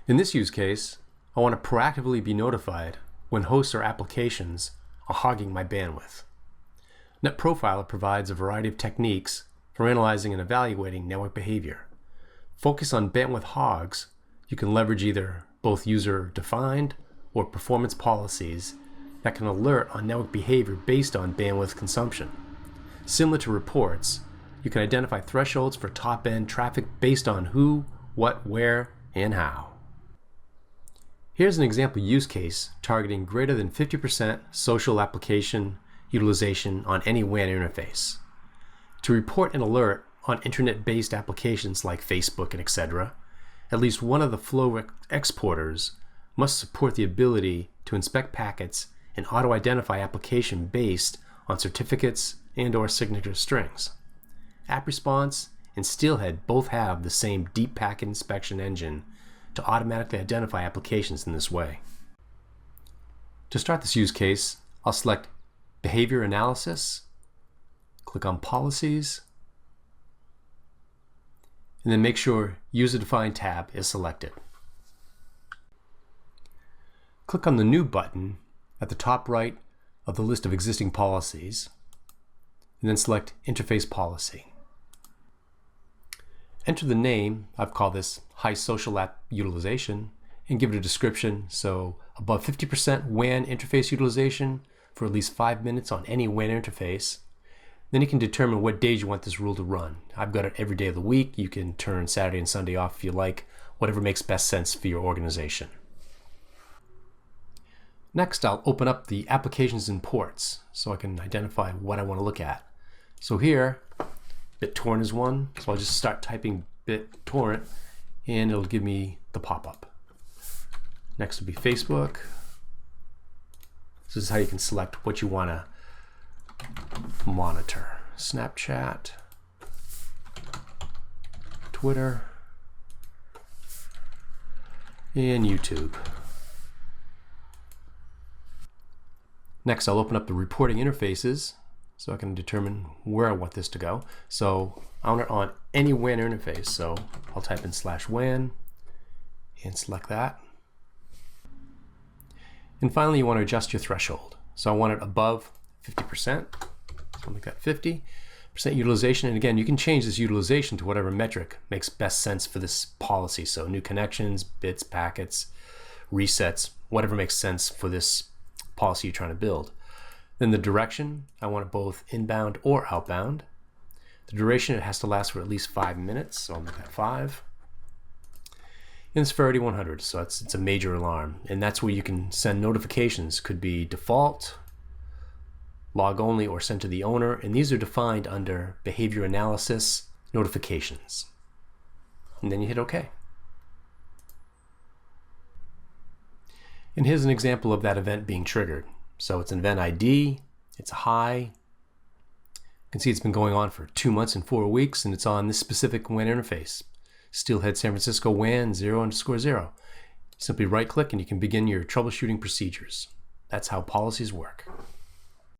In this use case, I want to proactively be notified when hosts or applications are hogging my bandwidth. NetProfiler provides a variety of techniques for analyzing and evaluating network behavior. Focus on bandwidth hogs. You can leverage either both user-defined or performance policies that can alert on network behavior based on bandwidth consumption. Similar to reports, you can identify thresholds for top-end traffic based on who, what, where, and how. Here's an example use case targeting greater than 50% social application utilization on any WAN interface. To report an alert on internet-based applications like Facebook and etc., at least one of the flow exporters must support the ability to inspect packets and auto-identify application based on certificates and/or signature strings. App Response and Steelhead both have the same deep packet inspection engine to automatically identify applications in this way. To start this use case, I'll select Behavior Analysis, click on Policies, and then make sure User-Defined tab is selected. Click on the New button at the top right of the list of existing policies, and then select Interface Policy. Enter the name, I've called this High Social App Utilization, and give it a description, so above 50% WAN interface utilization for at least 5 minutes on any WAN interface. Then you can determine what days you want this rule to run. I've got it every day of the week. You can turn Saturday and Sunday off if you like, whatever makes best sense for your organization. Next, I'll open up the applications and ports so I can identify what I want to look at. So here, BitTorrent is one, so I'll just start typing BitTorrent and it'll give me the pop-up. Next will be Facebook. This is how you can select what you want to monitor. Snapchat, Twitter, and YouTube. Next, I'll open up the reporting interfaces so I can determine where I want this to go. So I want it on any WAN interface, so I'll type in /WAN and select that. And finally, you want to adjust your threshold. So I want it above 50%, so I'll make that 50% utilization. And again, you can change this utilization to whatever metric makes best sense for this policy. So new connections, bits, packets, resets, whatever makes sense for this policy you're trying to build. Then the direction, I want it both inbound or outbound. The duration, it has to last for at least 5 minutes, so I'll make that 5. And severity 100, so it's a major alarm. And that's where you can send notifications. Could be default, log only, or sent to the owner. And these are defined under Behavior Analysis Notifications. And then you hit OK. And here's an example of that event being triggered. So it's an event ID, it's a high. You can see it's been going on for 2 months and 4 weeks, and it's on this specific WAN interface. Steelhead San Francisco WAN 0_0. Simply right click and you can begin your troubleshooting procedures. That's how policies work.